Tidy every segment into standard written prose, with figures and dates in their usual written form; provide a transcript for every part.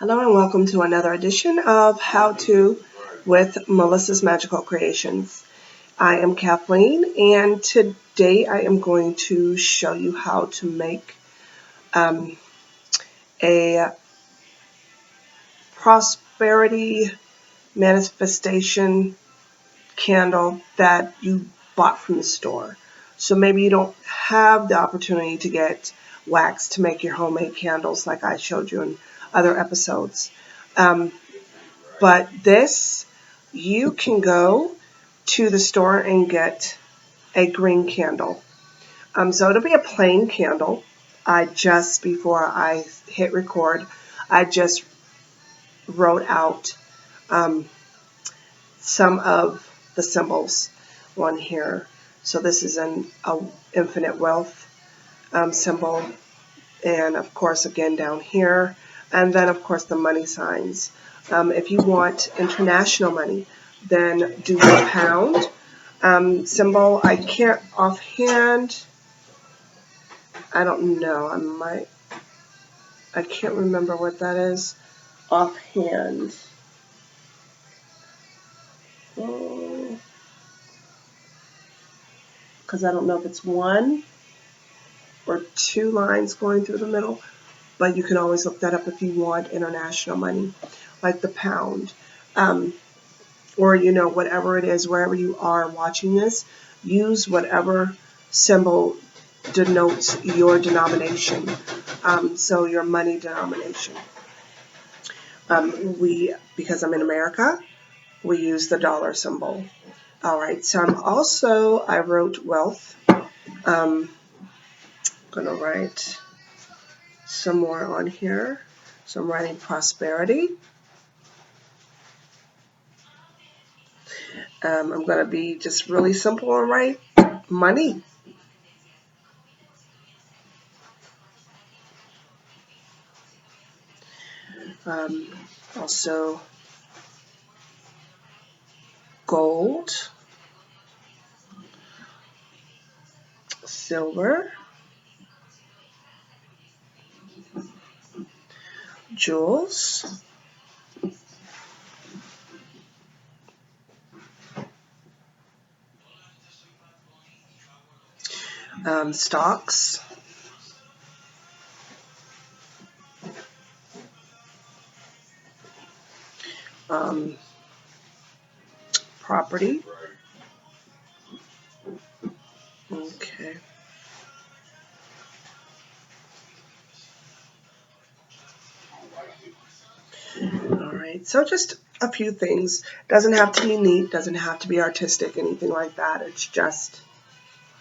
Hello and welcome to another edition of How To with Melissa's Magical Creations. I am Kathleen and today I am going to show you how to make a prosperity manifestation candle that you bought from the store. So maybe you don't have the opportunity to get wax to make your homemade candles like I showed you in other episodes. But this, you can go to the store and get a green candle. So it'll be a plain candle. Before I hit record, I just wrote out some of the symbols on here. So this is an infinite wealth symbol, and of course again down here, and then of course the money signs. If you want international money, then do the pound symbol. I can't offhand, I don't know, I can't remember what that is offhand. Because I don't know if it's one or two lines going through the middle, but you can always look that up if you want international money, like the pound. Or whatever it is, wherever you are watching this, use whatever symbol denotes your denomination, so your money denomination. Because I'm in America, we use the dollar symbol. All right, so I wrote wealth. I'm going to write some more on here. So I'm writing prosperity. I'm going to be just really simple and write money. Also gold, silver, jewels, stocks, property. Okay. All right. So just a few things. Doesn't have to be neat. Doesn't have to be artistic. Anything like that. It's just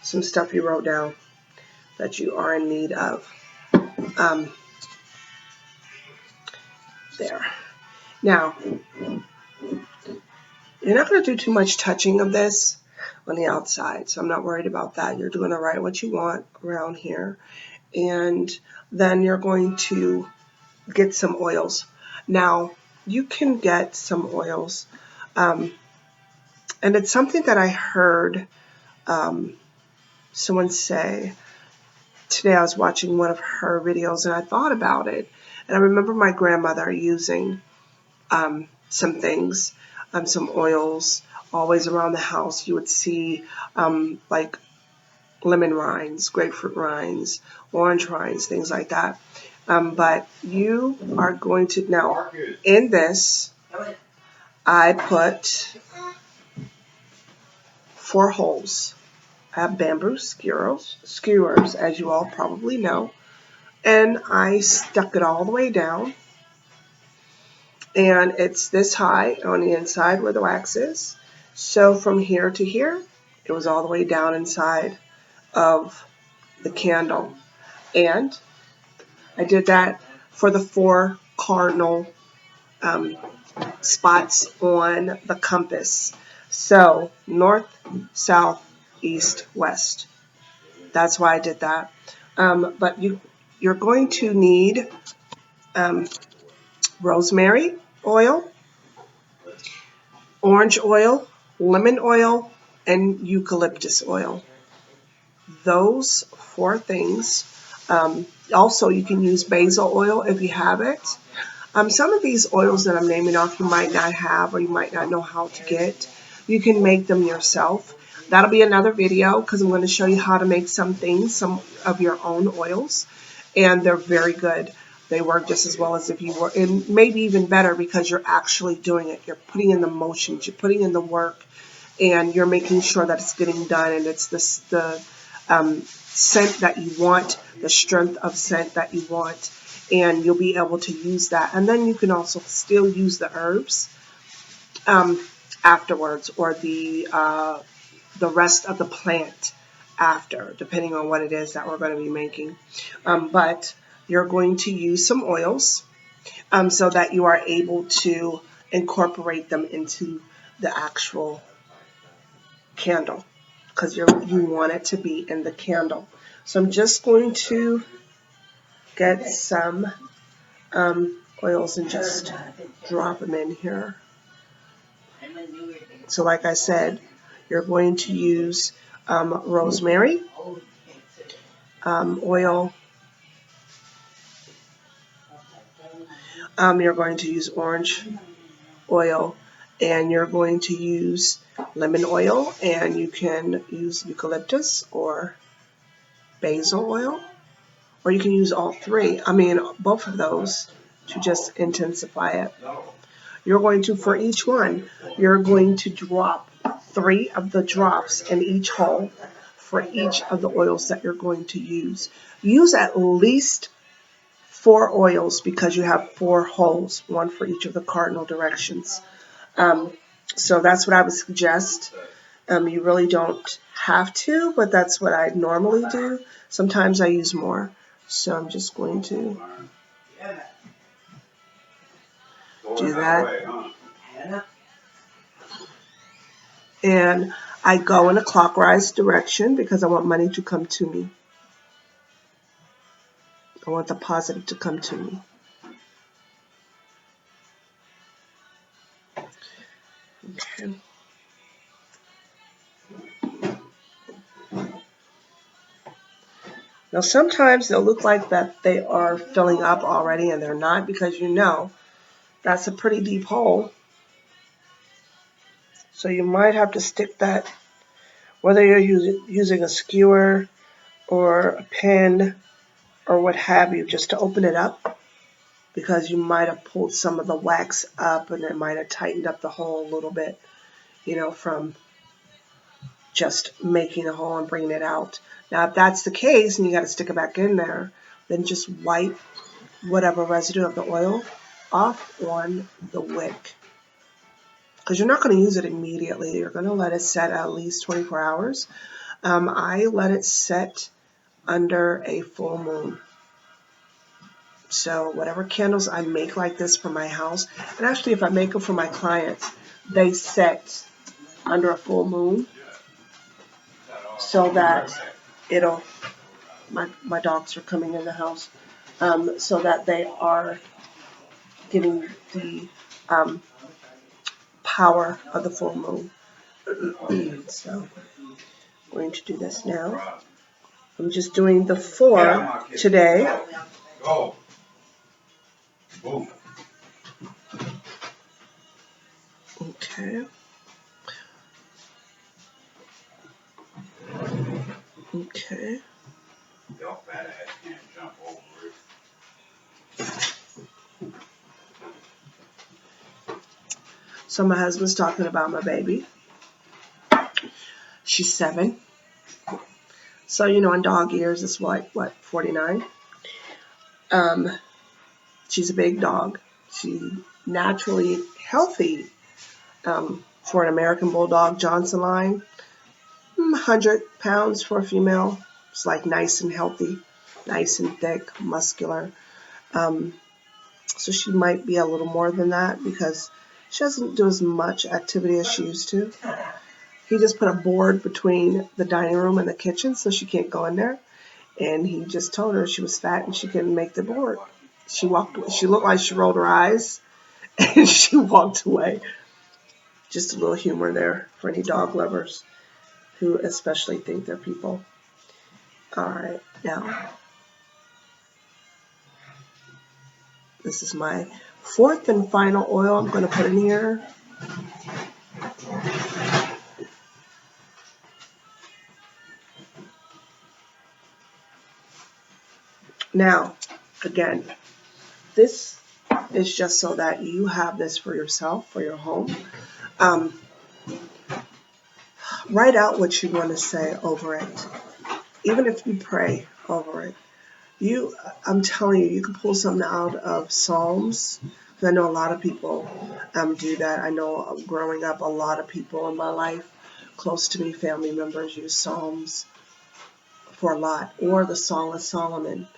some stuff you wrote down that you are in need of. There. Now, you're not going to do too much touching of this on the outside, so I'm not worried about that. You're going to write what you want around here, and then you're going to get some oils. Now, you can get some oils, and it's something that I heard someone say. Today I was watching one of her videos, and I thought about it, and I remember my grandmother using some things, some oils, always around the house. You would see like lemon rinds, grapefruit rinds, orange rinds, things like that. But you are going to, now in this, I put 4 holes. I have bamboo skewers, as you all probably know, and I stuck it all the way down. And it's this high on the inside where the wax is. So from here to here, it was all the way down inside of the candle. And I did that for the 4 cardinal spots on the compass. So north, south, east, west. That's why I did that. But you're going to need rosemary oil, orange oil, lemon oil, and eucalyptus oil. Those 4 things. Also, you can use basil oil if you have it. Some of these oils that I'm naming off you might not have or you might not know how to get. You can make them yourself. That'll be another video because I'm going to show you how to make some things, some of your own oils. And they're very good. They work just as well as if you were, and maybe even better because you're actually doing it. You're putting in the motions, you're putting in the work, and you're making sure that it's getting done and it's the scent that you want, the strength of scent that you want, and you'll be able to use that. And then you can also still use the herbs afterwards, or the rest of the plant after, depending on what it is that we're going to be making. But you're going to use some oils so that you are able to incorporate them into the actual candle, because you want it to be in the candle. So I'm just going to get some oils and just drop them in here. So like I said, you're going to use rosemary oil. You're going to use orange oil, and you're going to use lemon oil, and you can use eucalyptus or basil oil, or you can use all three. I mean, both of those to just intensify it. You're going to, for each one, you're going to drop 3 of the drops in each hole for each of the oils that you're going to use. Use at least 4 oils because you have 4 holes, 1 for each of the cardinal directions. So that's what I would suggest. You really don't have to, but that's what I normally do. Sometimes I use more. So I'm just going to do that. And I go in a clockwise direction because I want money to come to me. I want the positive to come to me. Okay. Now sometimes they'll look like that they are filling up already and they're not, because you know that's a pretty deep hole. So you might have to stick that, whether you're using a skewer or a pen or what have you, just to open it up, because you might have pulled some of the wax up and it might have tightened up the hole a little bit, you know, from just making a hole and bringing it out. Now, if that's the case and you got to stick it back in there, then just wipe whatever residue of the oil off on the wick. Because you're not going to use it immediately. You're going to let it set at least 24 hours. I let it set under a full moon. So whatever candles I make like this for my house, and actually if I make them for my clients, they set under a full moon so that it'll, my dogs are coming in the house, so that they are getting the power of the full moon. So I'm going to do this now. I'm just doing the 4 today. Okay. Okay. So my husband's talking about my baby. She's 7. So, you know, in dog years, it's what, 49? She's a big dog. She's naturally healthy for an American Bulldog Johnson line. 100 pounds for a female. It's like nice and healthy, nice and thick, muscular. So she might be a little more than that because she doesn't do as much activity as she used to. He just put a board between the dining room and the kitchen so she can't go in there. And he just told her she was fat and she couldn't make the board. She walked away. She looked like she rolled her eyes and she walked away. Just a little humor there for any dog lovers who especially think they're people. All right, now This is my fourth and final oil I'm going to put in here. Now, again, this is just so that you have this for yourself, for your home. Write out what you want to say over it. Even if you pray over it. I'm telling you, you can pull something out of Psalms. I know a lot of people do that. I know growing up, a lot of people in my life, close to me, family members, use Psalms for a lot, or the Song of Solomon.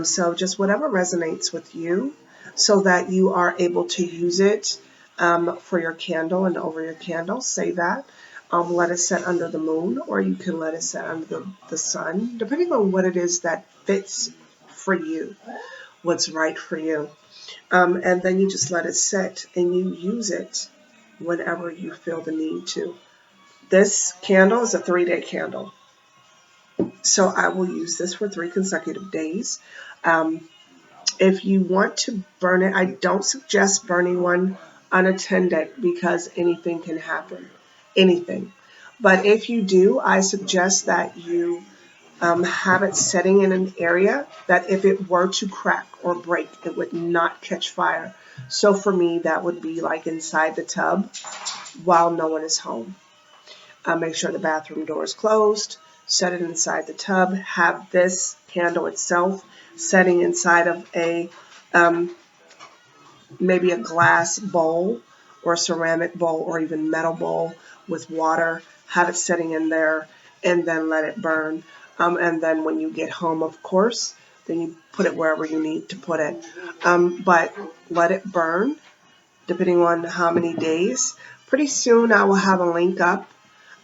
So just whatever resonates with you, so that you are able to use it for your candle and over your candle. Say that. Let it set under the moon, or you can let it set under the sun, depending on what it is that fits for you, what's right for you. And then you just let it set and you use it whenever you feel the need to. This candle is a 3-day candle. So I will use this for 3 consecutive days. If you want to burn it, I don't suggest burning one unattended because anything can happen. Anything. But if you do, I suggest that you have it setting in an area that if it were to crack or break, it would not catch fire. So for me, that would be like inside the tub while no one is home. Make sure the bathroom door is closed. Set it inside the tub. Have this candle itself setting inside of a maybe a glass bowl or a ceramic bowl or even metal bowl with water. Have it setting in there and then let it burn. And then when you get home, of course, then you put it wherever you need to put it. But let it burn depending on how many days. Pretty soon I will have a link up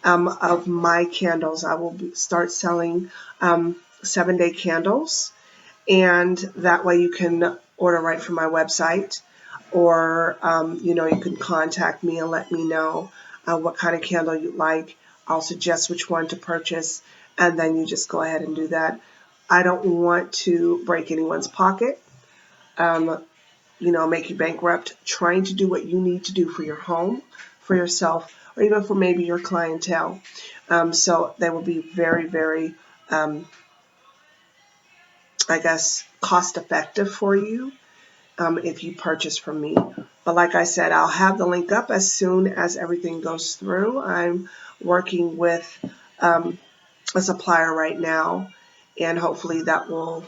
of my candles. I will start selling 7-day candles, and that way you can order right from my website, or you can contact me and let me know what kind of candle you like. I'll suggest which one to purchase, and then you just go ahead and do that. I don't want to break anyone's pocket, make you bankrupt trying to do what you need to do for your home, for yourself, or even for maybe your clientele. So they will be very, very, cost effective for you if you purchase from me. But like I said, I'll have the link up as soon as everything goes through. I'm working with a supplier right now, and hopefully that will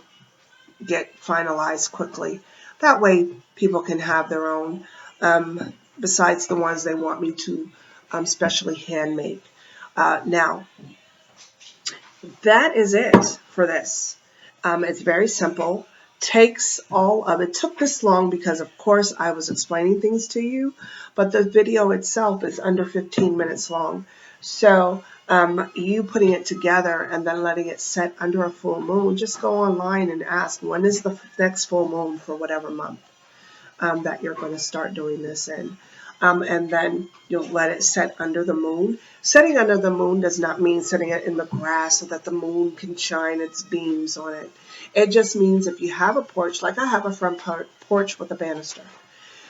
get finalized quickly. That way people can have their own, besides the ones they want me to specially hand make. Now, that is it for this. It's very simple. Takes all of it. Took this long because, of course, I was explaining things to you, but the video itself is under 15 minutes long. So you putting it together and then letting it set under a full moon, just go online and ask when is the next full moon for whatever month that you're going to start doing this in. And then you'll let it set under the moon. Setting under the moon does not mean setting it in the grass so that the moon can shine its beams on it. It just means if you have a porch, like I have a front porch with a banister.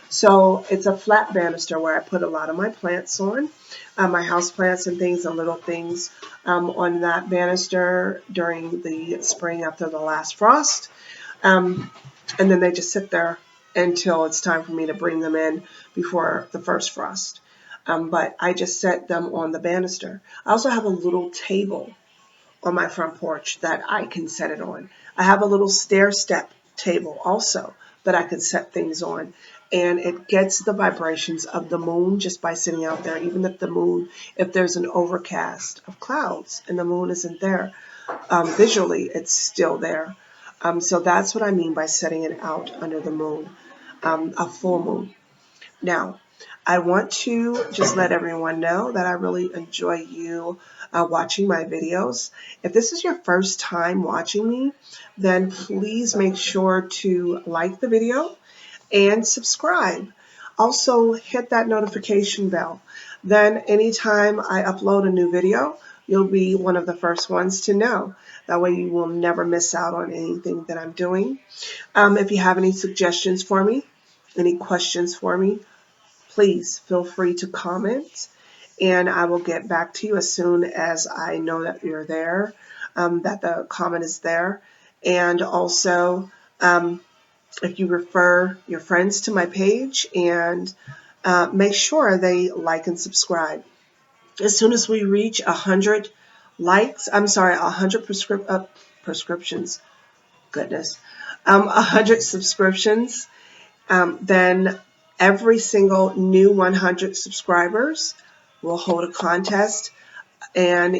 So it's a flat banister where I put a lot of my plants on, my house plants and things and little things on that banister during the spring after the last frost. And then they just sit there until it's time for me to bring them in before the first frost. But I just set them on the banister. I also have a little table on my front porch that I can set it on. I have a little stair step table also that I can set things on. And it gets the vibrations of the moon just by sitting out there. Even if there's an overcast of clouds and the moon isn't there, visually it's still there. So that's what I mean by setting it out under the moon, a full moon. Now, I want to just let everyone know that I really enjoy you watching my videos. If this is your first time watching me, then please make sure to like the video and subscribe. Also, hit that notification bell. Then anytime I upload a new video, you'll be one of the first ones to know. That way you will never miss out on anything that I'm doing. If you have any suggestions for me, any questions for me, please feel free to comment, and I will get back to you as soon as I know that you're there, that the comment is there. And also, if you refer your friends to my page, and make sure they like and subscribe. As soon as we reach 100 likes, 100 prescriptions, goodness, 100 subscriptions, then every single new 100 subscribers will hold a contest, and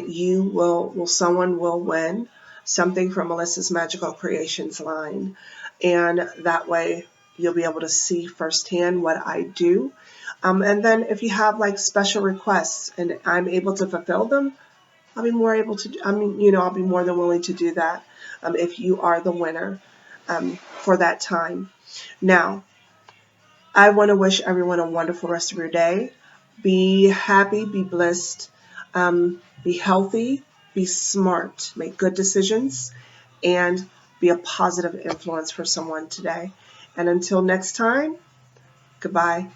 someone will win something from Melissa's Magical Creations line. And that way you'll be able to see firsthand what I do. And then if you have like special requests and I'm able to fulfill them, I'll be more than willing to do that, if you are the winner, for that time. Now, I want to wish everyone a wonderful rest of your day. Be happy, be blessed, be healthy, be smart, make good decisions, and be a positive influence for someone today. And until next time, goodbye.